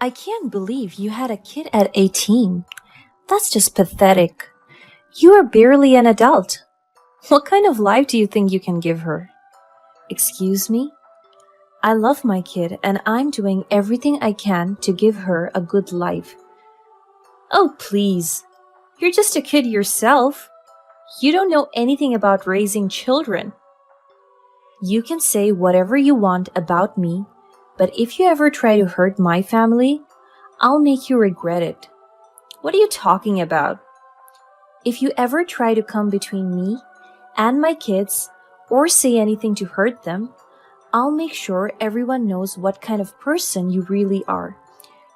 I can't believe you had a kid at 18. That's just pathetic. You are barely an adult. What kind of life do you think you can give her? Excuse me? I love my kid and I'm doing everything I can to give her a good life. Oh, please. You're just a kid yourself. You don't know anything about raising children. You can say whatever you want about me, but if you ever try to hurt my family, I'll make you regret it. What are you talking about? If you ever try to come between me and my kids or say anything to hurt them, I'll make sure everyone knows what kind of person you really are.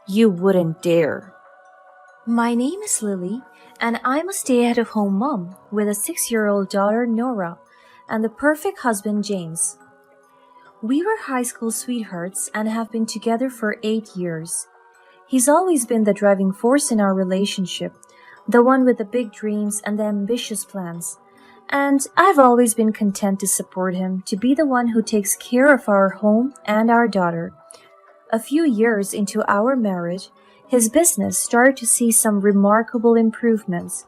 You wouldn't dare. My name is Lily, and I'm a stay-at-home mom with a 6-year-old daughter, Nora, and the perfect husband, James. We were high school sweethearts and have been together for 8 years. He's always been the driving force in our relationship, the one with the big dreams and the ambitious plans. And I've always been content to support him, to be the one who takes care of our home and our daughter. A few years into our marriage, his business started to see some remarkable improvements.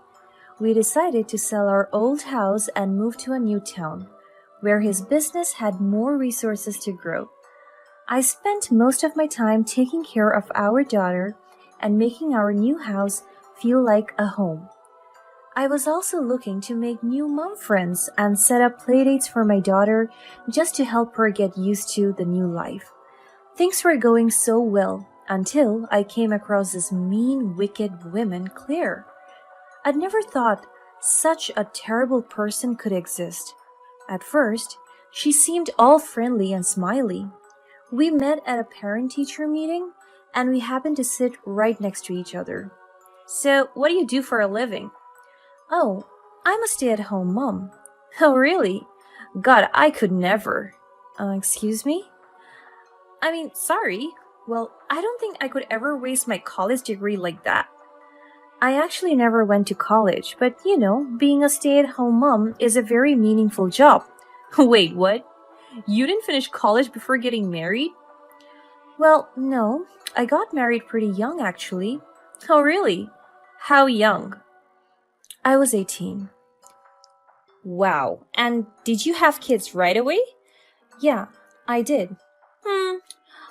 We decided to sell our old house and move to a new town, where his business had more resources to grow. I spent most of my time taking care of our daughter and making our new house feel like a home. I was also looking to make new mom friends and set up playdates for my daughter just to help her get used to the new life. Things were going so well until I came across this mean, wicked woman, Claire. I'd never thought such a terrible person could exist. At first, she seemed all friendly and smiley. We met at a parent-teacher meeting, and we happened to sit right next to each other. So, what do you do for a living? Oh, I'm a stay-at-home mom. Oh, really? God, I could never. Excuse me? Sorry. Well, I don't think I could ever waste my college degree like that. I actually never went to college, but being a stay-at-home mom is a very meaningful job. Wait, what? You didn't finish college before getting married? Well, no. I got married pretty young, actually. Oh, really? How young? I was 18. Wow. And did you have kids right away? Yeah, I did.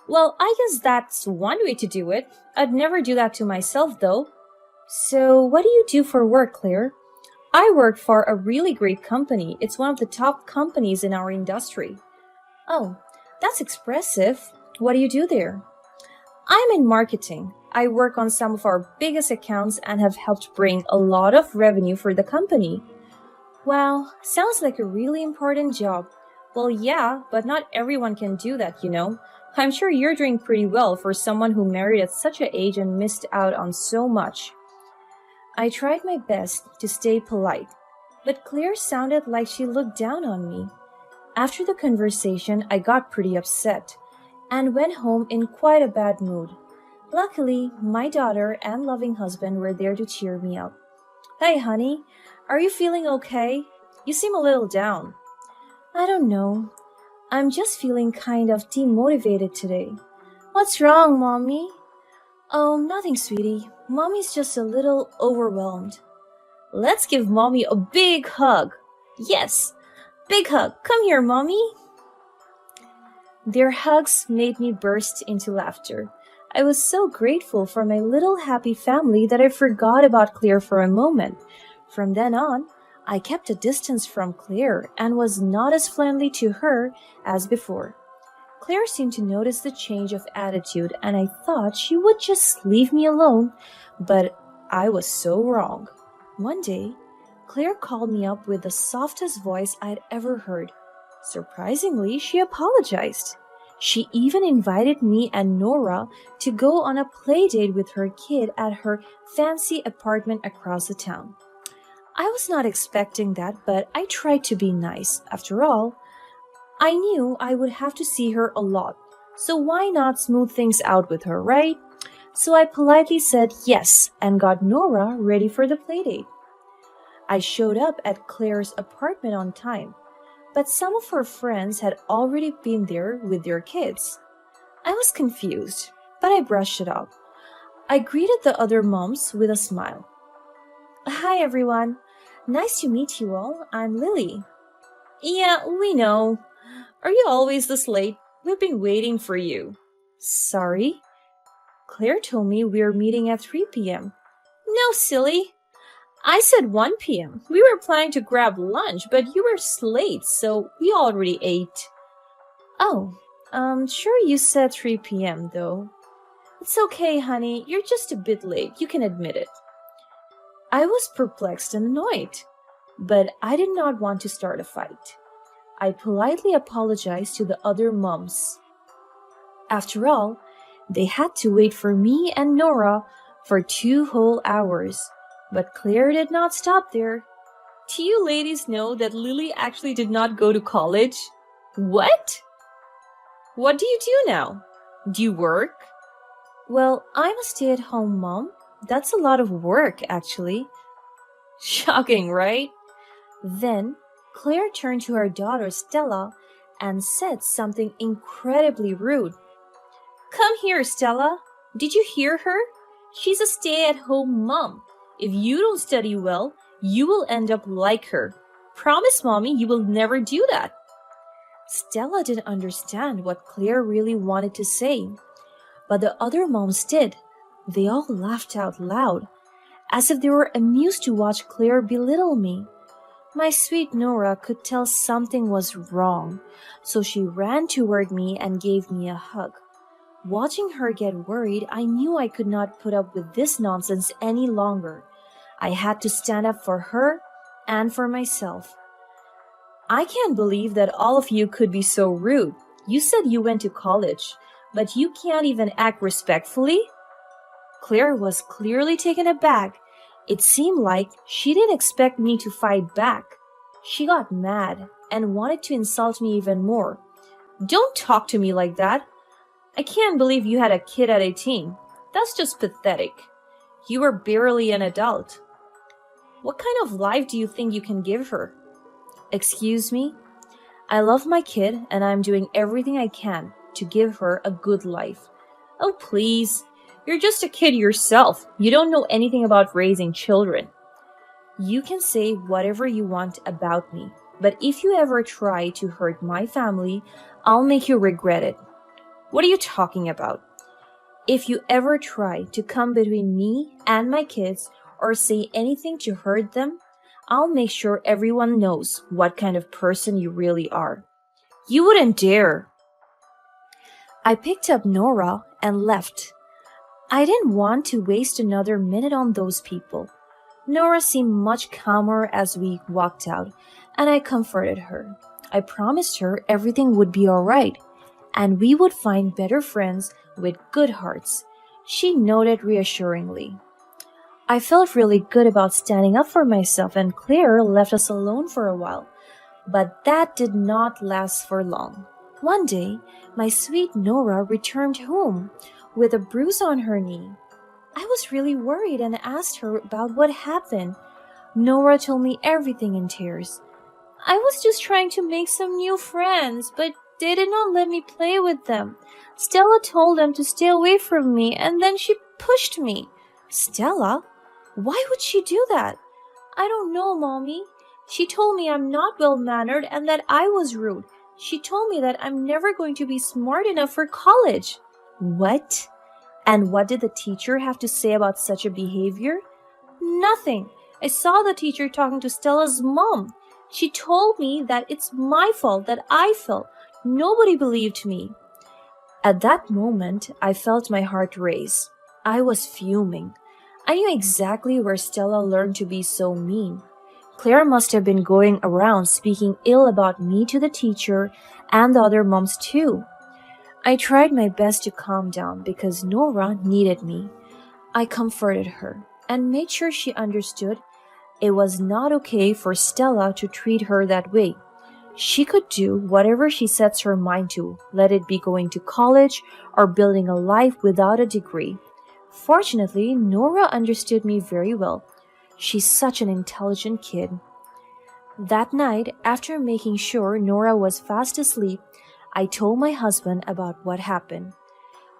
Well, I guess that's one way to do it. I'd never do that to myself, though. So, what do you do for work, Claire? I work for a really great company. It's one of the top companies in our industry. Oh, that's expressive. What do you do there? I'm in marketing. I work on some of our biggest accounts and have helped bring a lot of revenue for the company. Wow, sounds like a really important job. Well, yeah, but not everyone can do that. I'm sure you're doing pretty well for someone who married at such an age and missed out on so much. I tried my best to stay polite, but Claire sounded like she looked down on me. After the conversation, I got pretty upset and went home in quite a bad mood. Luckily, my daughter and loving husband were there to cheer me up. Hey, honey, are you feeling okay? You seem a little down. I don't know. I'm just feeling kind of demotivated today. What's wrong, Mommy? Oh, nothing, sweetie. Mommy's just a little overwhelmed. Let's give Mommy a big hug. Yes, big hug. Come here, Mommy. Their hugs made me burst into laughter. I was so grateful for my little happy family that I forgot about Claire for a moment. From then on, I kept a distance from Claire and was not as friendly to her as before. Claire seemed to notice the change of attitude and I thought she would just leave me alone, but I was so wrong. One day, Claire called me up with the softest voice I'd ever heard. Surprisingly, she apologized. She even invited me and Nora to go on a play date with her kid at her fancy apartment across the town. I was not expecting that, but I tried to be nice. After all, I knew I would have to see her a lot, so why not smooth things out with her, right? So I politely said yes and got Nora ready for the playdate. I showed up at Claire's apartment on time, but some of her friends had already been there with their kids. I was confused, but I brushed it off. I greeted the other moms with a smile. Hi everyone. Nice to meet you all. I'm Lily. Yeah, we know. Are you always this late? We've been waiting for you. Sorry? Claire told me we're meeting at 3 p.m. No, silly. I said 1 p.m. We were planning to grab lunch, but you were late, so we already ate. Oh, sure you said 3 p.m. though. It's okay, honey. You're just a bit late. You can admit it. I was perplexed and annoyed, but I did not want to start a fight. I politely apologized to the other moms. After all, they had to wait for me and Nora for 2 whole hours. But Claire did not stop there. Do you ladies know that Lily actually did not go to college? What? What do you do now? Do you work? Well, I'm a stay-at-home mom. That's a lot of work, actually. Shocking, right? Then Claire turned to her daughter Stella and said something incredibly rude. Come here, Stella. Did you hear her? She's a stay-at-home mom. If you don't study well, you will end up like her. Promise, Mommy, you will never do that. Stella didn't understand what Claire really wanted to say, but the other moms did. They all laughed out loud, as if they were amused to watch Claire belittle me. My sweet Nora could tell something was wrong, so she ran toward me and gave me a hug. Watching her get worried, I knew I could not put up with this nonsense any longer. I had to stand up for her and for myself. I can't believe that all of you could be so rude. You said you went to college, but you can't even act respectfully? Claire was clearly taken aback. It seemed like she didn't expect me to fight back. She got mad and wanted to insult me even more. Don't talk to me like that. I can't believe you had a kid at 18. That's just pathetic. You are barely an adult. What kind of life do you think you can give her? Excuse me? I love my kid and I'm doing everything I can to give her a good life. Oh, please. You're just a kid yourself. You don't know anything about raising children. You can say whatever you want about me, but if you ever try to hurt my family, I'll make you regret it. What are you talking about? If you ever try to come between me and my kids or say anything to hurt them, I'll make sure everyone knows what kind of person you really are. You wouldn't dare. I picked up Nora and left. I didn't want to waste another minute on those people. Nora seemed much calmer as we walked out, and I comforted her. I promised her everything would be all right, and we would find better friends with good hearts. She nodded reassuringly. I felt really good about standing up for myself, and Claire left us alone for a while. But that did not last for long. One day, my sweet Nora returned home with a bruise on her knee. I was really worried and asked her about what happened. Nora told me everything in tears. I was just trying to make some new friends, but they did not let me play with them. Stella told them to stay away from me, and then she pushed me. Stella? Why would she do that? I don't know, Mommy. She told me I'm not well-mannered and that I was rude. She told me that I'm never going to be smart enough for college. What? And what did the teacher have to say about such a behavior? Nothing. I saw the teacher talking to Stella's mom. She told me that it's my fault that I fell. Nobody believed me. At that moment, I felt my heart race. I was fuming. I knew exactly where Stella learned to be so mean. Claire must have been going around speaking ill about me to the teacher and the other moms too. I tried my best to calm down because Nora needed me. I comforted her and made sure she understood it was not okay for Stella to treat her that way. She could do whatever she sets her mind to, let it be going to college or building a life without a degree. Fortunately, Nora understood me very well. She's such an intelligent kid. That night, after making sure Nora was fast asleep, I told my husband about what happened.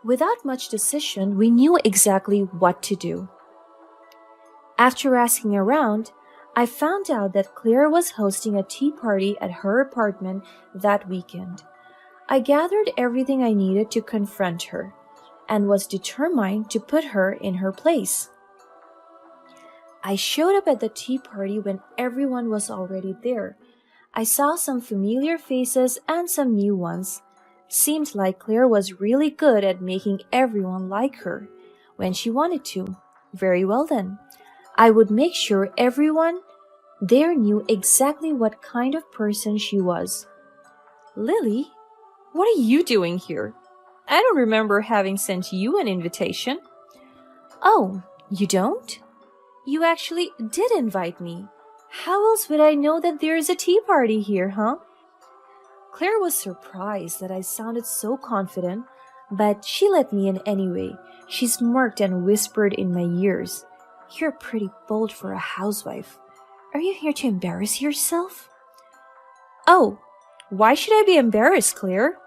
Without much decision, we knew exactly what to do. After asking around, I found out that Claire was hosting a tea party at her apartment that weekend. I gathered everything I needed to confront her and was determined to put her in her place. I showed up at the tea party when everyone was already there. I saw some familiar faces and some new ones. Seemed like Claire was really good at making everyone like her when she wanted to. Very well then. I would make sure everyone there knew exactly what kind of person she was. Lily, what are you doing here? I don't remember having sent you an invitation. Oh, you don't? You actually did invite me. How else would I know that there is a tea party here, huh? Claire was surprised that I sounded so confident, but she let me in anyway. She smirked and whispered in my ears, "You're pretty bold for a housewife. Are you here to embarrass yourself?" Oh, why should I be embarrassed, Claire?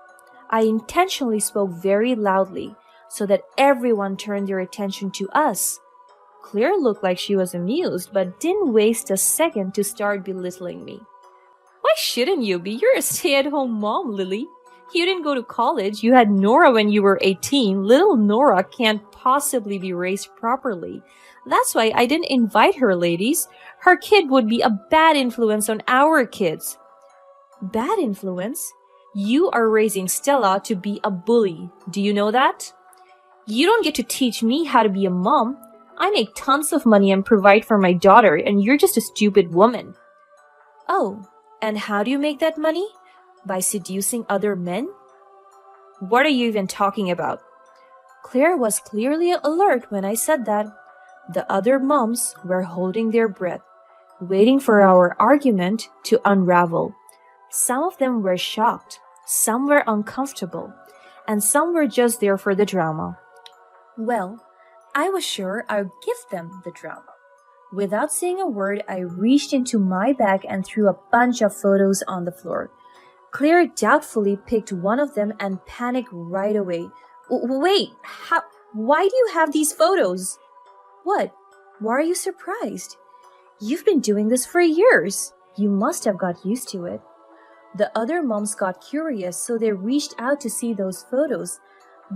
I intentionally spoke very loudly so that everyone turned their attention to us. Claire looked like she was amused, but didn't waste a second to start belittling me. Why shouldn't you be? You're a stay-at-home mom, Lily. You didn't go to college. You had Nora when you were 18. Little Nora can't possibly be raised properly. That's why I didn't invite her, ladies. Her kid would be a bad influence on our kids. Bad influence? You are raising Stella to be a bully. Do you know that? You don't get to teach me how to be a mom. I make tons of money and provide for my daughter, and you're just a stupid woman. Oh, and how do you make that money? By seducing other men? What are you even talking about? Claire was clearly alert when I said that. The other moms were holding their breath, waiting for our argument to unravel. Some of them were shocked, some were uncomfortable, and some were just there for the drama. Well, I was sure I'd give them the drama. Without saying a word, I reached into my bag and threw a bunch of photos on the floor. Claire doubtfully picked one of them and panicked right away. Wait, why do you have these photos? What? Why are you surprised? You've been doing this for years. You must have got used to it. The other moms got curious, so they reached out to see those photos.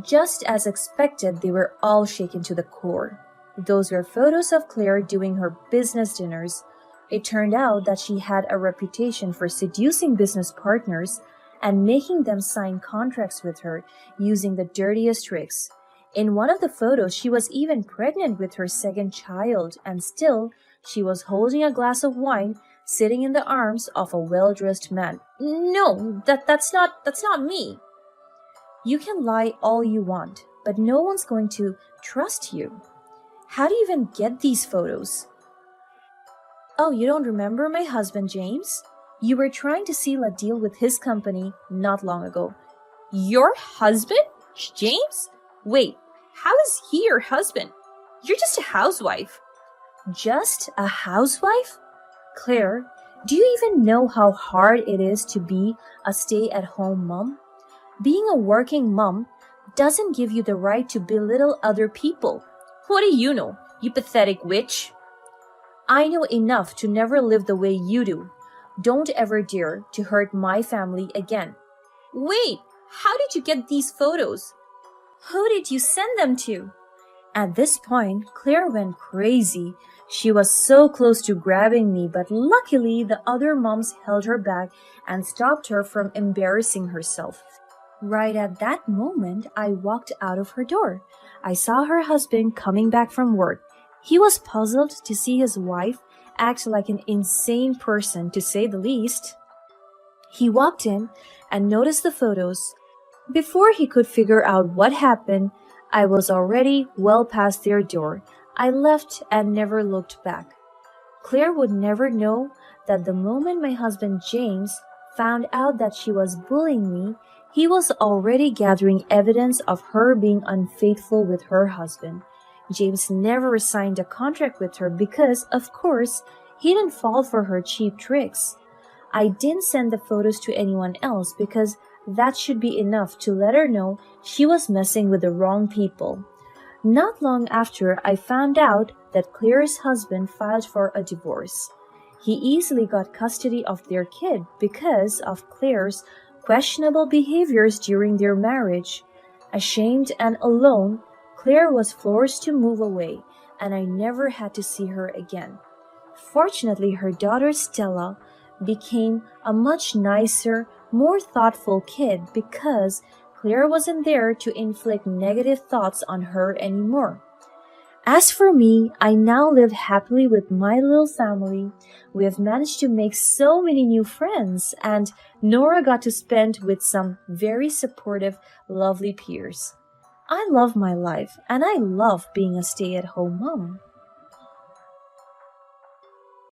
Just as expected, they were all shaken to the core. Those were photos of Claire doing her business dinners. It turned out that she had a reputation for seducing business partners and making them sign contracts with her using the dirtiest tricks. In one of the photos, she was even pregnant with her second child, and still, she was holding a glass of wine, sitting in the arms of a well-dressed man. No, that's not me. You can lie all you want, but no one's going to trust you. How do you even get these photos? Oh, you don't remember my husband, James? You were trying to seal a deal with his company not long ago. Your husband? James? Wait, how is he your husband? You're just a housewife. Just a housewife? Claire, do you even know how hard it is to be a stay-at-home mom? Being a working mom doesn't give you the right to belittle other people. What do you know, you pathetic witch? I know enough to never live the way you do. Don't ever dare to hurt my family again. Wait, how did you get these photos? Who did you send them to? At this point, Claire went crazy. She was so close to grabbing me, but luckily the other moms held her back and stopped her from embarrassing herself. Right at that moment, I walked out of her door. I saw her husband coming back from work. He was puzzled to see his wife act like an insane person, to say the least. He walked in and noticed the photos. Before he could figure out what happened, I was already well past their door. I left and never looked back. Claire would never know that the moment my husband James found out that she was bullying me, he was already gathering evidence of her being unfaithful with her husband. James never signed a contract with her because, of course, he didn't fall for her cheap tricks. I didn't send the photos to anyone else because That should be enough to let her know she was messing with the wrong people. Not long after, I found out that Claire's husband filed for a divorce. He easily got custody of their kid because of Claire's questionable behaviors during their marriage. Ashamed and alone, Claire was forced to move away, and I never had to see her again. Fortunately, her daughter Stella became a much nicer, more thoughtful kid because Claire wasn't there to inflict negative thoughts on her anymore. As for me, I now live happily with my little family. We have managed to make so many new friends, and Nora got to spend with some very supportive, lovely peers. I love my life, and I love being a stay at home mom.